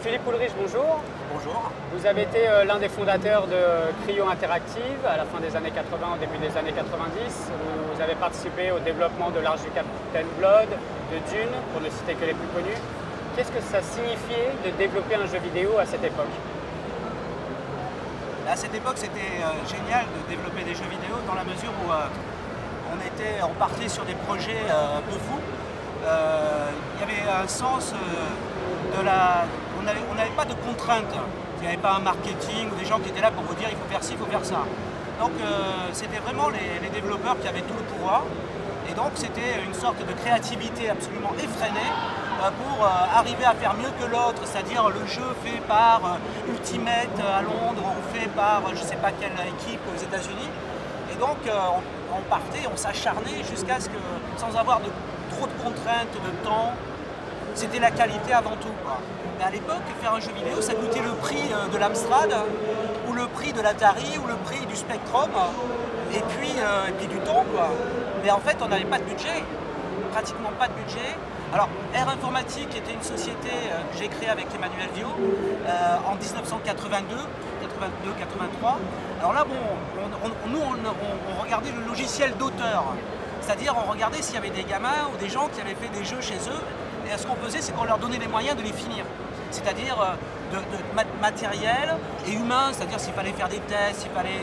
Philippe Ulrich, bonjour. Bonjour. Vous avez été l'un des fondateurs de Cryo Interactive à la fin des années 80, au début des années 90. Vous avez participé au développement de l'Arche du Capitaine Blood, de Dune, pour ne citer que les plus connus. Qu'est-ce que ça signifiait de développer un jeu vidéo à cette époque? À cette époque, c'était génial de développer des jeux vidéo dans la mesure où on partait sur des projets un peu fous. Il y avait un sens on n'avait pas de contraintes. Il n'y avait pas un marketing ou des gens qui étaient là pour vous dire il faut faire ci, il faut faire ça. Donc c'était vraiment les développeurs qui avaient tout le pouvoir. Et donc c'était une sorte de créativité absolument effrénée pour arriver à faire mieux que l'autre, c'est-à-dire le jeu fait par Ultimate à Londres ou fait par je ne sais pas quelle équipe aux États-Unis. Et donc on partait, on s'acharnait jusqu'à ce que, sans avoir trop de contraintes de temps, c'était la qualité avant tout, quoi. Mais à l'époque, faire un jeu vidéo, ça coûtait le prix de l'Amstrad, ou le prix de l'Atari, ou le prix du Spectrum, et puis du temps, quoi. Mais en fait, on n'avait pas de budget, pratiquement pas de budget. Alors, Air Informatique était une société que j'ai créée avec Emmanuel Vio en 1982, 82-83. Alors là, bon, on regardait le logiciel d'auteur, c'est-à-dire on regardait s'il y avait des gamins ou des gens qui avaient fait des jeux chez eux. Et ce qu'on faisait, c'est qu'on leur donnait les moyens de les finir. C'est-à-dire de matériel et humain, c'est-à-dire s'il fallait faire des tests, s'il fallait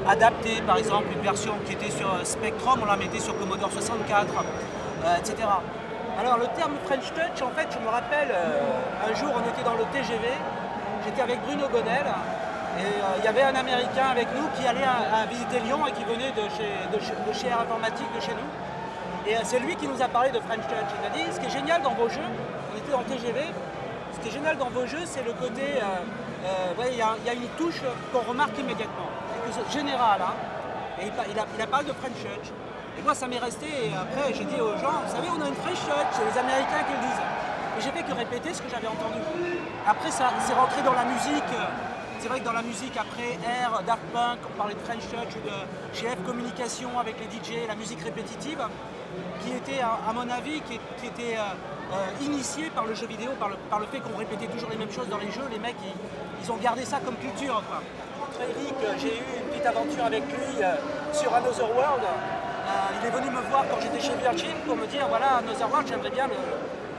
adapter par exemple une version qui était sur Spectrum, on la mettait sur Commodore 64, etc. Alors le terme French Touch, en fait, je me rappelle, un jour on était dans le TGV, j'étais avec Bruno Gonel, et il y avait un Américain avec nous qui allait à visiter Lyon et qui venait de chez Air Informatique, de chez nous. Et c'est lui qui nous a parlé de French Touch. Il a dit, ce qui est génial dans vos jeux, on était en TGV, ce qui est génial dans vos jeux, c'est le côté, il y a une touche qu'on remarque immédiatement, c'est général, hein. Et il a parlé de French Touch. Et moi ça m'est resté, et après j'ai dit aux gens, vous savez on a une French Touch, c'est les Américains qui le disent. Et j'ai fait que répéter ce que j'avais entendu. Après ça c'est rentré dans la musique. C'est vrai que dans la musique, après Air, Daft Punk, on parlait de French Touch, de chez F Communication avec les DJ, la musique répétitive, qui était, à mon avis, qui était initiée par le jeu vidéo, par le fait qu'on répétait toujours les mêmes choses dans les jeux. Les mecs, ils ont gardé ça comme culture, quoi. Entre Eric, j'ai eu une petite aventure avec lui sur Another World. Il est venu me voir quand j'étais chez Virgin pour me dire, voilà, Another World, j'aimerais bien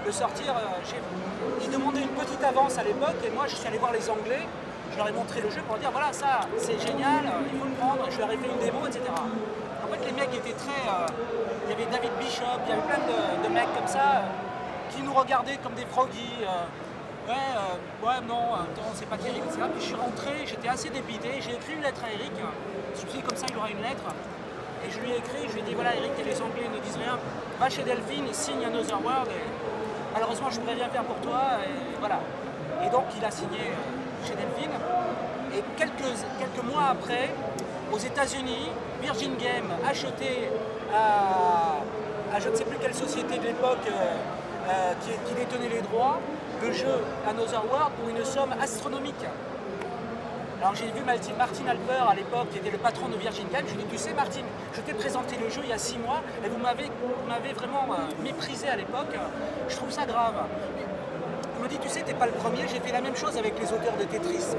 le sortir chez vous. Il demandait une petite avance à l'époque, et moi, je suis allé voir les Anglais. Je leur ai montré le jeu pour leur dire voilà ça c'est génial, il faut le prendre, je leur ai fait une démo, etc. En fait les mecs étaient très... il y avait David Bishop, il y avait plein de mecs comme ça qui nous regardaient comme des froggies. Ouais non, attends, c'est pas terrible, etc. Puis je suis rentré, j'étais assez dépité, j'ai écrit une lettre à Eric, je me suis dit comme ça il aura une lettre. Et je lui ai écrit, je lui ai dit voilà Eric et les Anglais ne disent rien, va chez Delphine, signe Another World et malheureusement je ne pourrais rien faire pour toi et voilà. Et donc il a signé chez Delphine. Et quelques mois après, aux États-Unis, Virgin Game achetait à je ne sais plus quelle société de l'époque qui détenait les droits, le jeu Another World pour une somme astronomique. Alors j'ai vu Martin Alper à l'époque, qui était le patron de Virgin Game. Je lui ai dit, tu sais Martin, je t'ai présenté le jeu il y a 6 mois et vous m'avez vraiment méprisé à l'époque. Je trouve ça grave. Il me dit, tu sais, t'es pas le premier, j'ai fait la même chose avec les auteurs de Tetris.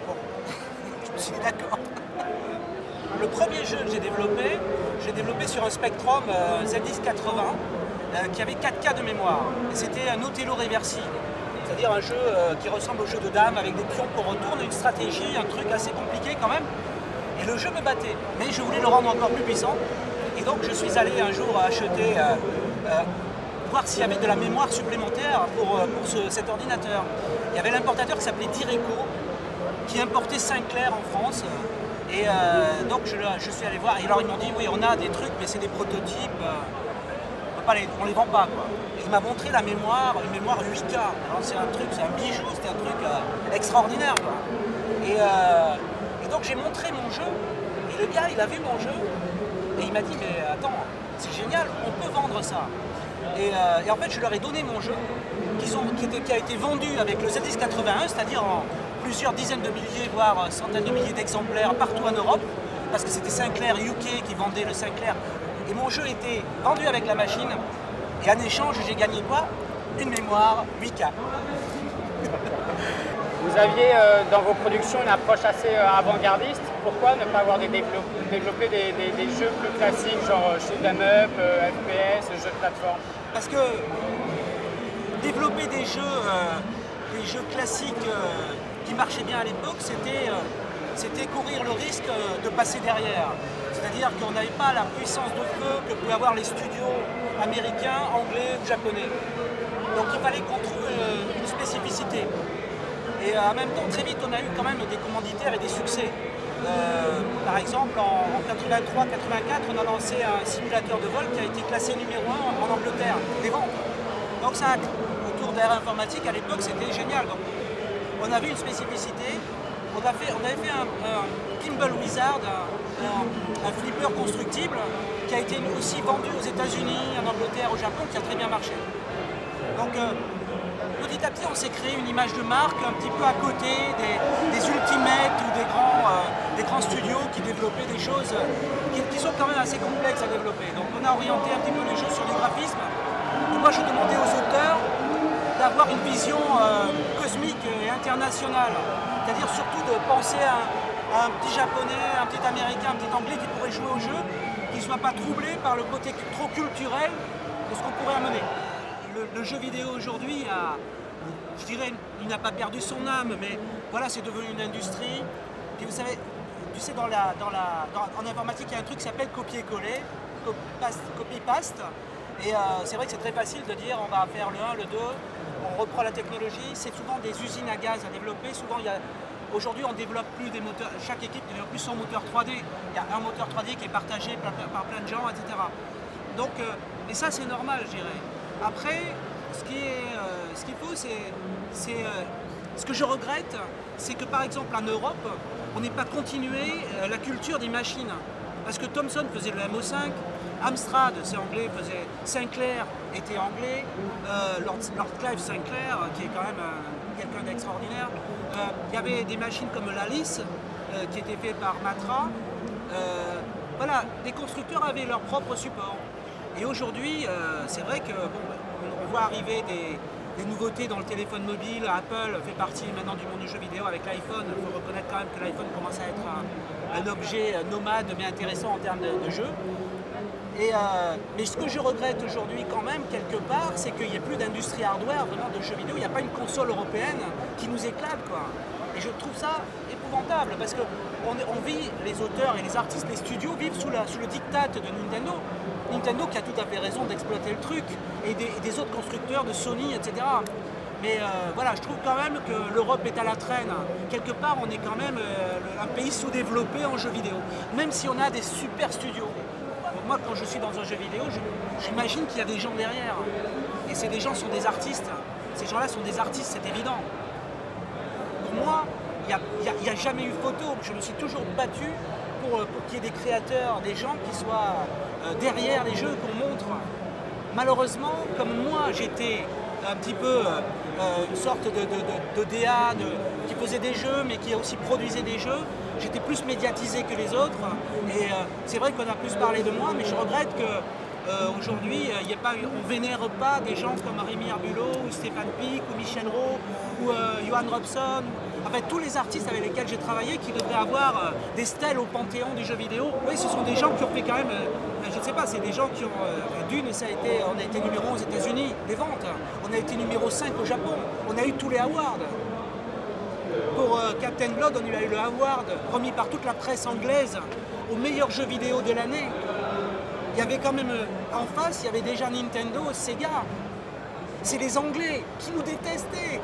Bon, je me suis dit d'accord. Le premier jeu que j'ai développé sur un Spectrum ZX80 qui avait 4K de mémoire. Et c'était un Othello Reversi, c'est-à-dire un jeu qui ressemble au jeu de dames avec des pions qu'on retourne, une stratégie, un truc assez compliqué quand même. Et le jeu me battait, mais je voulais le rendre encore plus puissant. Et donc je suis allé un jour acheter... voir s'il y avait de la mémoire supplémentaire pour cet ordinateur. Il y avait l'importateur qui s'appelait Direco, qui importait Sinclair en France. Et donc je suis allé voir. Et alors ils m'ont dit, oui, on a des trucs, mais c'est des prototypes. On les vend pas, quoi. Et il m'a montré la mémoire, une mémoire 8K. Alors c'est un truc, c'est un bijou, c'était un truc extraordinaire, quoi. Et donc j'ai montré mon jeu. Et le gars, il a vu mon jeu. Et il m'a dit, mais attends, c'est génial, on peut vendre ça. Et en fait, je leur ai donné mon jeu, qui a été vendu avec le ZX81, c'est-à-dire en plusieurs dizaines de milliers, voire centaines de milliers d'exemplaires partout en Europe, parce que c'était Sinclair UK qui vendait le Sinclair. Et mon jeu était vendu avec la machine, et en échange, j'ai gagné quoi? Une mémoire 8K. Vous aviez dans vos productions une approche assez avant-gardiste. Pourquoi ne pas avoir développé des jeux plus classiques, genre shoot 'em up, FPS, jeux de plateforme? Parce que développer des jeux classiques qui marchaient bien à l'époque, c'était courir le risque de passer derrière. C'est-à-dire qu'on n'avait pas la puissance de feu que pouvaient avoir les studios américains, anglais ou japonais. Donc il fallait qu'on trouve une spécificité. Et en même temps, très vite, on a eu quand même des commanditaires et des succès. Par exemple, en 83-84, on a lancé un simulateur de vol qui a été classé numéro 1 en Angleterre, des ventes. Donc ça, autour de l'informatique, à l'époque, c'était génial. Donc, on avait une spécificité. On avait fait un Pinball Wizard, un flipper constructible, qui a été aussi vendu aux États-Unis, en Angleterre, au Japon, qui a très bien marché. Donc, petit à petit, on s'est créé une image de marque un petit peu à côté des Ultimate ou des grands studios qui développaient des choses qui sont quand même assez complexes à développer. Donc, on a orienté un petit peu les jeux sur du graphisme. Et moi, je demandais aux auteurs d'avoir une vision cosmique et internationale. C'est-à-dire surtout de penser à un petit japonais, un petit américain, un petit anglais qui pourrait jouer au jeu, qui ne soit pas troublé par le côté trop culturel de ce qu'on pourrait amener. Le jeu vidéo aujourd'hui, je dirais, il n'a pas perdu son âme, mais voilà, c'est devenu une industrie. Puis vous savez, en informatique, il y a un truc qui s'appelle copier-coller, copy-paste. Et c'est vrai que c'est très facile de dire on va faire le 1, le 2, on reprend la technologie. C'est souvent des usines à gaz à développer. Souvent, aujourd'hui, on développe plus des moteurs. Chaque équipe développe plus son moteur 3D. Il y a un moteur 3D qui est partagé par plein de gens, etc. Donc, et ça, c'est normal, je dirais. Après, ce qu'il faut, ce que je regrette, c'est que par exemple en Europe, on n'ait pas continué la culture des machines. Parce que Thomson faisait le MO5, Amstrad, c'est anglais, faisait Sinclair, était anglais, Lord Clive Sinclair, qui est quand même quelqu'un d'extraordinaire. Il y avait des machines comme l'Alice, qui était fait par Matra. Voilà, les constructeurs avaient leur propre support. Et aujourd'hui, c'est vrai que on voit arriver des nouveautés dans le téléphone mobile. Apple fait partie maintenant du monde du jeu vidéo avec l'iPhone. Il faut reconnaître quand même que l'iPhone commence à être un objet nomade mais intéressant en termes de jeu. Mais ce que je regrette aujourd'hui quand même, quelque part, c'est qu'il n'y ait plus d'industrie hardware vraiment de jeux vidéo. Il n'y a pas une console européenne qui nous éclate, quoi. Et je trouve ça épouvantable parce que on vit, les auteurs et les artistes, les studios vivent sous le diktat de Nintendo. Nintendo qui a tout à fait raison d'exploiter le truc, et des autres constructeurs, de Sony, etc. Mais voilà, je trouve quand même que l'Europe est à la traîne. Quelque part, on est quand même un pays sous-développé en jeux vidéo, même si on a des super studios. Donc moi, quand je suis dans un jeu vidéo, j'imagine qu'il y a des gens derrière. Et ces gens sont des artistes. Ces gens-là sont des artistes, c'est évident. Pour moi, il n'y a jamais eu photo. Je me suis toujours battu pour qu'il y ait des créateurs, des gens qui soient derrière les jeux qu'on montre. Malheureusement, comme moi, j'étais un petit peu une sorte de DA qui faisait des jeux, mais qui aussi produisait des jeux. J'étais plus médiatisé que les autres. Et c'est vrai qu'on a plus parlé de moi, mais je regrette qu'aujourd'hui, on ne vénère pas des gens comme Rémi Herbulot, ou Stéphane Pic, ou Michel Rowe, ou Johan Robson. En fait, tous les artistes avec lesquels j'ai travaillé qui devraient avoir des stèles au panthéon du jeu vidéo. Oui, ce sont des gens qui ont fait quand même, je ne sais pas, c'est des gens qui ont... D'une, on a été numéro 1 aux États-Unis des ventes. On a été numéro 5 au Japon. On a eu tous les awards. Pour Captain Blood, on a eu le award remis par toute la presse anglaise au meilleur jeu vidéo de l'année. Il y avait quand même, en face, il y avait déjà Nintendo, Sega. C'est les Anglais qui nous détestaient.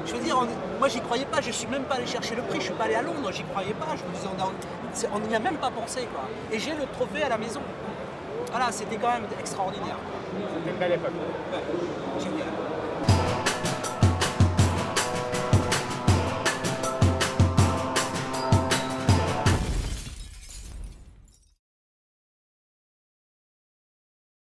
Je veux dire, moi j'y croyais pas, je suis même pas allé chercher le prix, je suis pas allé à Londres, j'y croyais pas, je me disais, on n'y a même pas pensé, quoi. Et j'ai le trophée à la maison. Voilà, c'était quand même extraordinaire. C'était une belle époque. Ouais, génial.